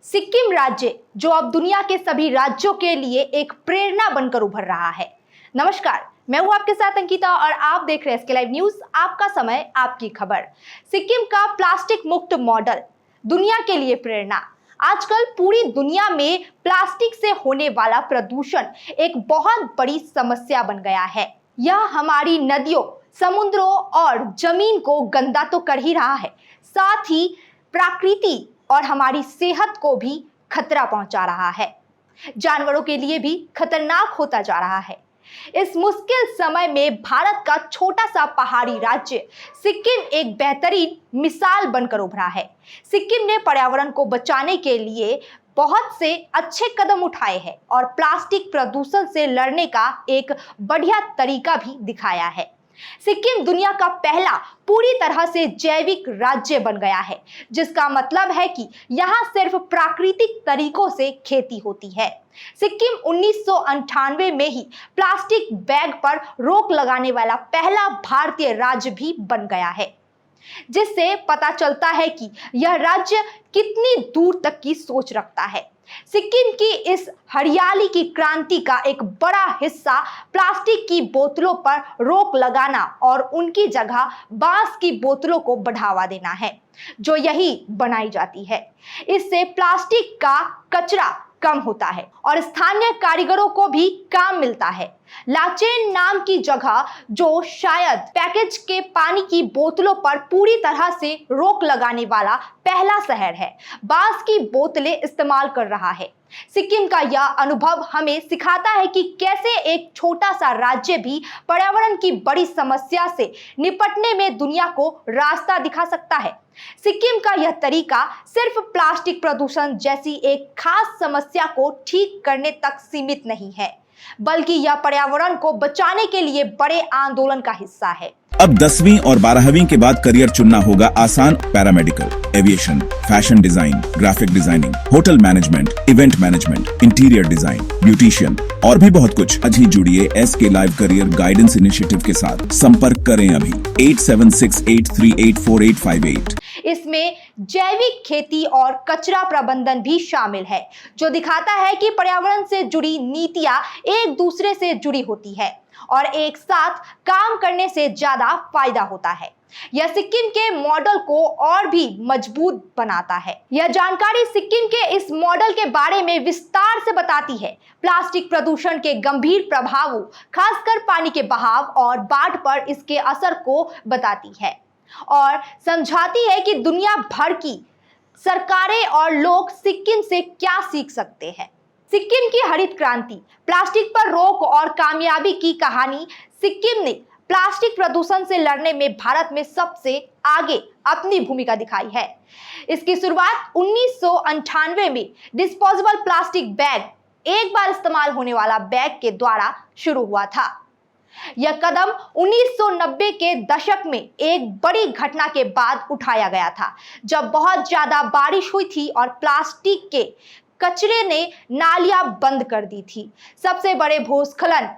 सिक्किम राज्य जो अब दुनिया के सभी राज्यों के लिए एक प्रेरणा बनकर उभर रहा है। नमस्कार, मैं हूं आपके साथ अंकिता और आप देख रहे हैं एसके लाइव न्यूज। आपका समय, आपकी खबर। सिक्किम का प्लास्टिक मुक्त मॉडल दुनिया के लिए प्रेरणा। आजकल पूरी दुनिया में प्लास्टिक से होने वाला प्रदूषण एक बहुत बड़ी समस्या बन गया है। यह हमारी नदियों, समुद्रों और जमीन को गंदा तो कर ही रहा है, साथ ही प्रकृति और हमारी सेहत को भी खतरा पहुंचा रहा है। जानवरों के लिए भी खतरनाक होता जा रहा है। इस मुश्किल समय में भारत का छोटा सा पहाड़ी राज्य सिक्किम एक बेहतरीन मिसाल बनकर उभरा है। सिक्किम ने पर्यावरण को बचाने के लिए बहुत से अच्छे कदम उठाए हैं और प्लास्टिक प्रदूषण से लड़ने का एक बढ़िया तरीका भी दिखाया है। सिक्किम दुनिया का पहला पूरी तरह से जैविक राज्य बन गया है, जिसका मतलब है कि यहाँ सिर्फ प्राकृतिक तरीकों से खेती होती है। सिक्किम 1998 में ही प्लास्टिक बैग पर रोक लगाने वाला पहला भारतीय राज्य भी बन गया है, जिससे पता चलता है कि यह राज्य कितनी दूर तक की सोच रखता है। सिक्किम की इस हरियाली की क्रांति का एक बड़ा हिस्सा प्लास्टिक की बोतलों पर रोक लगाना और उनकी जगह बांस की बोतलों को बढ़ावा देना है, जो यही बनाई जाती है। इससे प्लास्टिक का कचरा कम होता है और स्थानीय कारीगरों को भी काम मिलता है। लाचेन नाम की जगह, जो शायद पैकेज के पानी की बोतलों पर पूरी तरह से रोक लगाने वाला पहला शहर है, बांस की बोतलें इस्तेमाल कर रहा है। सिक्किम का यह अनुभव हमें सिखाता है कि कैसे एक छोटा सा राज्य भी पर्यावरण की बड़ी समस्या से निपटने में दुनिया को रास्ता दिखा सकता है। सिक्किम का यह तरीका सिर्फ प्लास्टिक प्रदूषण जैसी एक खास समस्या को ठीक करने तक सीमित नहीं है, बल्कि यह पर्यावरण को बचाने के लिए बड़े आंदोलन का हिस्सा है। अब 10वीं और 12वीं के बाद करियर चुनना होगा आसान। Paramedical, aviation, fashion design, graphic designing, hotel management, event management, interior design, beautician और भी बहुत कुछ। आज ही जुड़िए SK live career guidance initiative के साथ। संपर्क करें अभी 8768384858। इसमें जैविक खेती और कचरा प्रबंधन भी शामिल है, जो दिखाता है कि पर्यावरण से जुड़ी नीतियां एक दूसरे से जुड़ी होती है और एक साथ काम करने से ज्यादा फायदा होता है। यह सिक्किम के मॉडल को और भी मजबूत बनाता है। यह जानकारी सिक्किम के इस मॉडल के बारे में विस्तार से बताती है। प्लास्टिक प्रदूषण के गंभीर प्रभावों, खासकर पानी के बहाव और बाढ़ पर इसके असर को बताती है और समझाती है कि दुनिया भर की सरकारें और लोग सिक्किम से क्या सीख सकते हैं। सिक्किम की हरित क्रांति, प्लास्टिक पर रोक और कामयाबी की कहानी। सिक्किम ने प्लास्टिक प्रदूषण से लड़ने में भारत में सबसे आगे अपनी भूमिका दिखाई है। इसकी शुरुआत 1998 में डिस्पोजेबल प्लास्टिक बैग, एक बार इस्तेमाल होने वाला बैग के द्वारा शुरू हुआ था। यह कदम 1990 के दशक में एक बड़ी घटना के बाद उठाया गया था, जब बहुत ज्यादा बारिश हुई थी और प्लास्टिक के कचरे ने नालियां बंद कर दी थी। सबसे बड़े भूस्खलन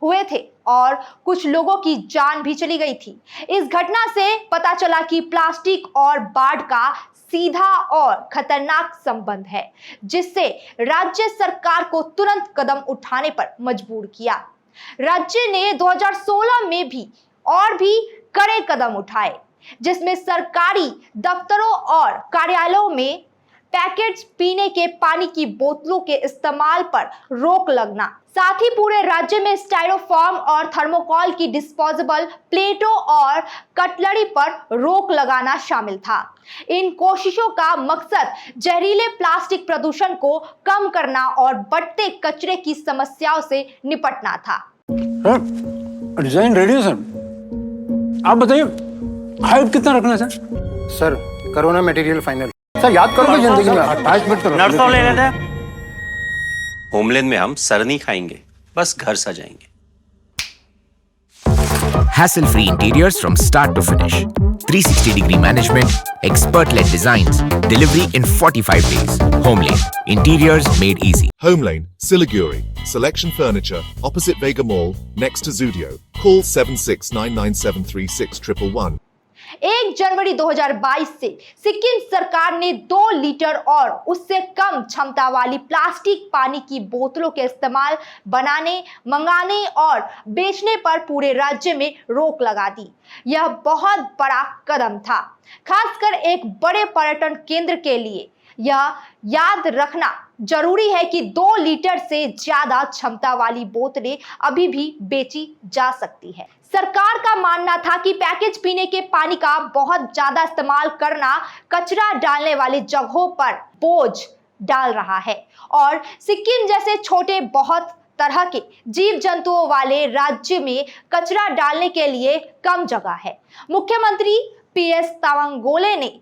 हुए थे और कुछ लोगों की जान भी चली गई थी। इस घटना से पता चला कि प्लास्टिक और बाढ़ का सीधा और खतरनाक संबंध है, जिससे राज्य सरकार को तुरंत कदम उठाने पर मजबूर किया। राज्य ने 2016 में भी और भी कड़े कदम उठाए, जिसमें सरकारी दफ्तरों और कार्यालयों में पैकेट्स, पीने के पानी की बोतलों के इस्तेमाल पर रोक लगना, साथ ही पूरे राज्य में स्टाइरोफोम और थर्मोकोल की डिस्पोजेबल प्लेटों और कटलरी पर रोक लगाना शामिल था। इन कोशिशों का मकसद जहरीले प्लास्टिक प्रदूषण को कम करना और बढ़ते कचरे की समस्याओं से निपटना था। सर, डिजाइन रेडी है सर। आप बताइए हाइट कितना रखना है sir? Sir, corona material final. Sir, याद करोगे जिंदगी में 28 मिनट तो नर्सों ले लेते हैं। होमलैंड में हम सरनी खाएंगे, बस घर सजाएंगे। Hassle-free interiors from start to finish. 360-degree management, expert-led designs, delivery in 45 days. Homelane, interiors made easy. Homelane, Siliguri. Selection Furniture, opposite Vega Mall, next to Zudio. Call 7699736111. 1 जनवरी 2022 से सिक्किम सरकार ने 2 लीटर और उससे कम क्षमता वाली प्लास्टिक पानी की बोतलों के इस्तेमाल, बनाने, मंगाने और बेचने पर पूरे राज्य में रोक लगा दी। यह बहुत बड़ा कदम था, खासकर एक बड़े पर्यटन केंद्र के लिए। यह याद रखना जरूरी है कि 2 लीटर से ज्यादा क्षमता वाली बोतलें अभी भी बेची जा सकती है। सरकार का मानना था कि पैकेज पीने के पानी का बहुत ज्यादा इस्तेमाल करना कचरा डालने वाली जगहों पर बोझ डाल रहा है और सिक्किम जैसे छोटे बहुत तरह के जीव जंतुओं वाले राज्य में कचरा डालने के लिए कम जगह है। मुख्यमंत्री PS तावांगोले ने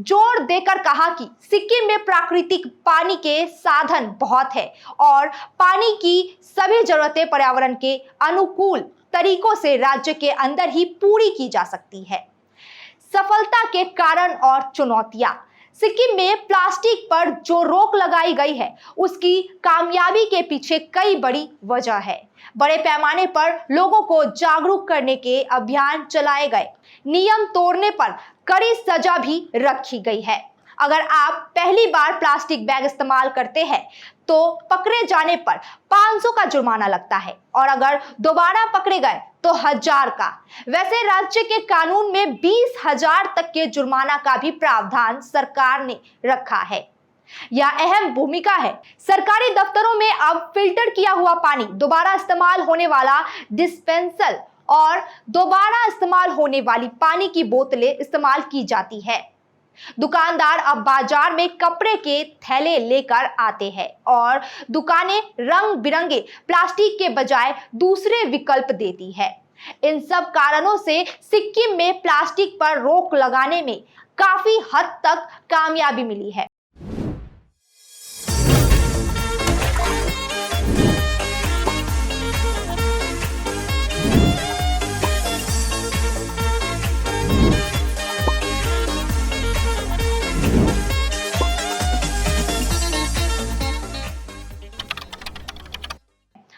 जोर देकर कहा कि सिक्किम में प्राकृतिक पानी के साधन बहुत है और पानी की सभी जरूरतें पर्यावरण के अनुकूल तरीकों से राज्य के अंदर ही पूरी की जा सकती है। सफलता के कारण और चुनौतियां। सिक्किम में प्लास्टिक पर जो रोक लगाई गई है उसकी कामयाबी के पीछे कई बड़ी वजह है। बड़े पैमाने पर लोगों को जागरूक करने के अभियान चलाए गए, नियम तोड़ने पर कड़ी सजा भी रखी गई है। अगर आप पहली बार प्लास्टिक बैग इस्तेमाल करते हैं तो पकड़े जाने पर 500 का जुर्माना लगता है और अगर दोबारा पकड़े गए तो 1000 का। वैसे राज्य के कानून में 20,000 तक के जुर्माना का भी प्रावधान सरकार ने रखा है। यह अहम भूमिका है। सरकारी दफ्तरों में अब फिल्टर किया हुआ पानी, दोबारा इस्तेमाल होने वाला डिस्पेंसर और दोबारा इस्तेमाल होने वाली पानी की बोतलें इस्तेमाल की जाती है। दुकानदार अब बाजार में कपड़े के थैले लेकर आते हैं और दुकानें रंग बिरंगे प्लास्टिक के बजाय दूसरे विकल्प देती है। इन सब कारणों से सिक्किम में प्लास्टिक पर रोक लगाने में काफी हद तक कामयाबी मिली है।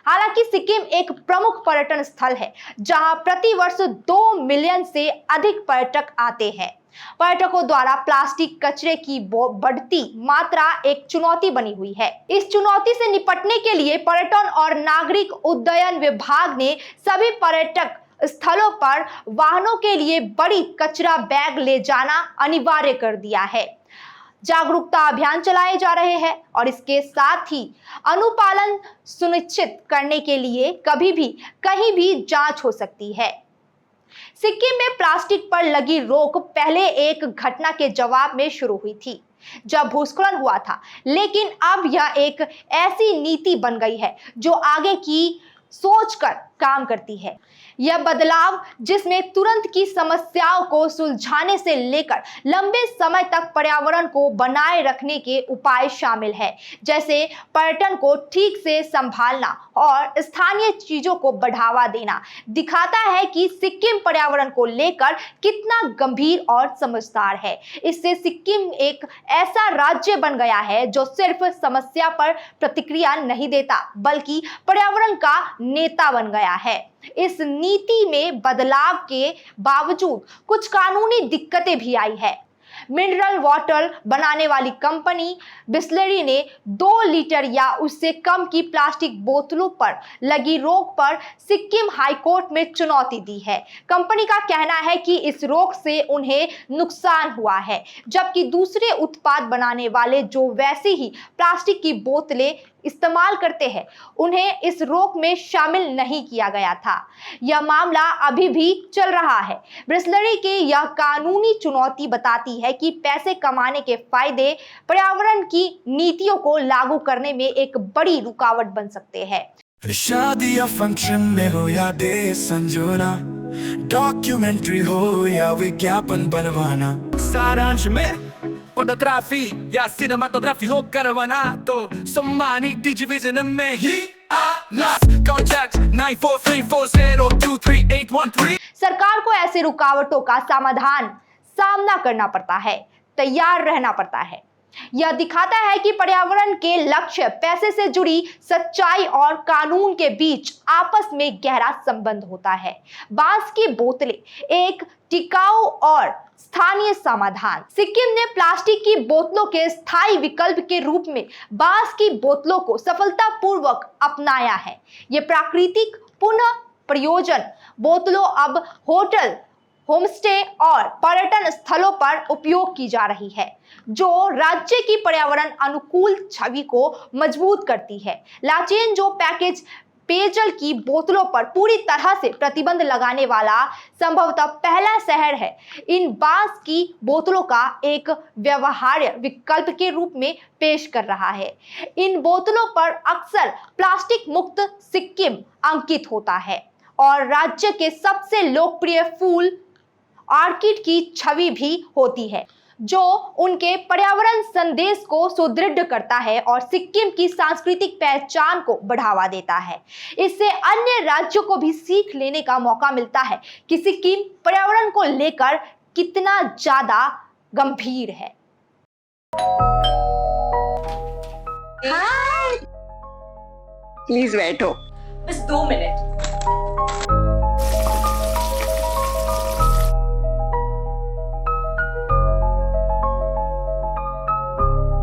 हालांकि सिक्किम एक प्रमुख पर्यटन स्थल है जहां प्रतिवर्ष 2 मिलियन से अधिक पर्यटक आते हैं। पर्यटकों द्वारा प्लास्टिक कचरे की बढ़ती मात्रा एक चुनौती बनी हुई है। इस चुनौती से निपटने के लिए पर्यटन और नागरिक उड्डयन विभाग ने सभी पर्यटक स्थलों पर वाहनों के लिए बड़ी कचरा बैग ले जाना अनिवार्य कर दिया है। जागरूकता अभियान चलाए जा रहे हैं और इसके साथ ही अनुपालन सुनिश्चित करने के लिए कभी भी कहीं भी जांच हो सकती है। सिक्किम में प्लास्टिक पर लगी रोक पहले एक घटना के जवाब में शुरू हुई थी जब भूस्खलन हुआ था, लेकिन अब यह एक ऐसी नीति बन गई है जो आगे की सोचकर काम करती है। यह बदलाव जिसमें तुरंत की समस्याओं को सुलझाने से लेकर लंबे समय तक पर्यावरण को बनाए रखने के उपाय शामिल है, जैसे पर्यटन को ठीक से संभालना और स्थानीय चीजों को बढ़ावा देना, दिखाता है कि सिक्किम पर्यावरण को लेकर कितना गंभीर और समझदार है। इससे सिक्किम एक ऐसा राज्य बन गया है जो सिर्फ समस्या पर प्रतिक्रिया नहीं देता बल्कि पर्यावरण का नेता बन गया है। इस नीति में बदलाव के बावजूद कुछ कानूनी दिक्कतें भी आई है। मिनरल वाटर बनाने वाली कंपनी बिस्लरी ने 2 लीटर या उससे कम की प्लास्टिक बोतलों पर लगी रोक पर सिक्किम हाईकोर्ट में चुनौती दी है। कंपनी का कहना है कि इस रोक से उन्हें नुकसान हुआ है, जबकि दूसरे उत्पाद बनाने वाले जो वैसे ही प्लास्टिक की बोतलें इस्तेमाल करते हैं उन्हें इस रोक में शामिल नहीं किया गया था। यह मामला अभी भी चल रहा है। बिस्लरी की यह कानूनी चुनौती बताती है कि पैसे कमाने के फायदे पर्यावरण की नीतियों को लागू करने में एक बड़ी रुकावट बन सकते हैं। शादी या फंक्शन में हो या डे संजोना, डॉक्यूमेंट्री हो या विज्ञापन बनवाना, सारांश में फोटोग्राफी या सिनेमाटोग्राफी हो करवाना तो सम्मानी डिजिविजन में ही आना। कॉन्टैक्ट 9434023813। सरकार को ऐसी रुकावटों का सामना करना पड़ता है, तैयार रहना पड़ता है। यह दिखाता है कि पर्यावरण के लक्ष्य पैसे से जुड़ी सच्चाई और कानून के बीच आपस में गहरा संबंध होता है। बांस की बोतलें एक टिकाऊ और स्थानीय समाधान। सिक्किम ने प्लास्टिक की बोतलों के स्थायी विकल्प के रूप में बांस की बोतलों को सफलतापूर्वक अपनाया है। ये प्राकृतिक पुनः प्रयोजन बोतलों अब होटल, होमस्टे और पर्यटन स्थलों पर उपयोग की जा रही है, जो राज्य की पर्यावरण अनुकूल छवि को मजबूत करती है। लाचेन जो पैकेज पेयजल की बोतलों पर पूरी तरह से प्रतिबंध लगाने वाला संभवतः पहला शहर है, इन बांस की बोतलों का एक व्यवहार्य विकल्प के रूप में पेश कर रहा है। इन बोतलों पर अक्सर प्लास्टिक मुक्त सिक्किम अंकित होता है और राज्य के सबसे लोकप्रिय फूल ऑर्किड की छवि भी होती है, जो उनके पर्यावरण संदेश को सुदृढ़ करता है और सिक्किम की सांस्कृतिक पहचान को बढ़ावा देता है। इससे अन्य राज्यों को भी सीख लेने का मौका मिलता है कि सिक्किम पर्यावरण को लेकर कितना ज्यादा गंभीर है। प्लीज बैठो। बस 2 मिनट।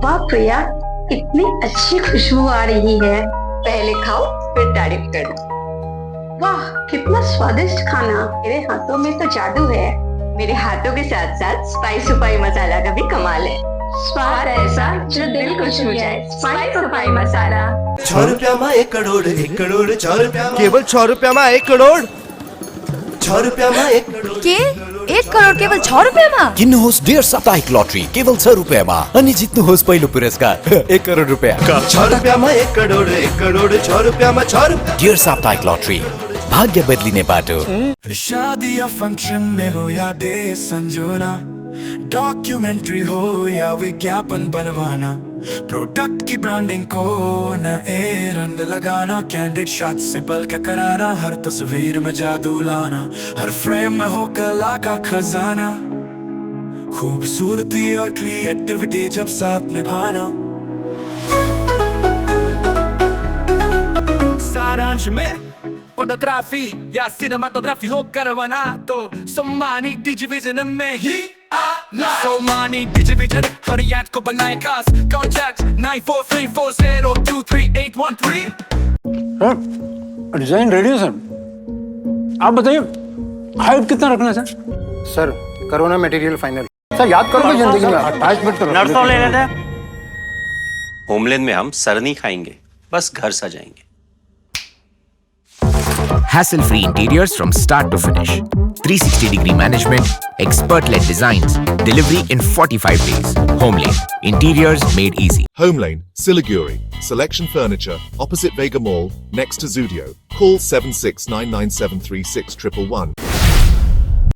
वाह प्रिया, इतनी अच्छी खुशबू आ रही है। पहले खाओ फिर तारीफ करना। वाह कितना स्वादिष्ट खाना। मेरे हाथों में तो जादू है। मेरे हाथों के साथ साथ स्पाइस सुपाई मसाला का भी कमाल है। स्वाद ऐसा जो दिल को छू जाए। स्पाइस सुपाई मसाला। 6 रुपया में 1 करोड़ 1 करोड़ 6 रुपया में केवल 6 रुपया में 1 करोड़ 6 रुपया में 1 करोड़ के 1 करोड़ केवल 6 रुपयामा? किन्नुहोस् डेढ साप्ताहिक लटरी केवल 6 रुपयामा अनि जित्नुहोस् पहिलो पुरस्कार 1 करोड रुपैयाँ। 6 रुपया में 1 करोड़ 1 करोड़ 6 रुपया में 6 रुपया। डेढ साप्ताहिक लटरी भाग्य बदलिने बाटो। शादी या फंक्शन में हो या डे संजोना, डॉक्यूमेंट्री हो या विज्ञापन बनवाना, प्रोडक्ट की ब्रांडिंग को नए रंग लगाना, कैंडिड शॉट से बल्कि कराना, हर तस्वीर में जादू लाना, हर फ्रेम में हो कला का खजाना, खूबसूरती और क्रिएटिविटी जब साथ निभाना। सारांश में फोटोग्राफी या सिनेमाटोग्राफी हो करवाना तो सम्मानित डिजिविजन में ही सम्मानित डिजिविजन हर याद को बनाए खास। कॉन्टैक्ट 9434023813। सर डिजाइन रेडी है सर। आप बताइए हाइट कितना रखना है sir? Sir corona material final. Sir याद करो कि जिंदगी में 28 मिनट तो नर्सों ले लेते हैं। होमलैंड में हम सरनी खाएंगे, बस घर सजाएंगे। Hassle-free interiors from start to finish. 360-degree management, expert-led designs, delivery in 45 days. Homelane, interiors made easy. Homelane, Siliguri. Selection Furniture, opposite Vega Mall, next to Zudio. Call 7699736111.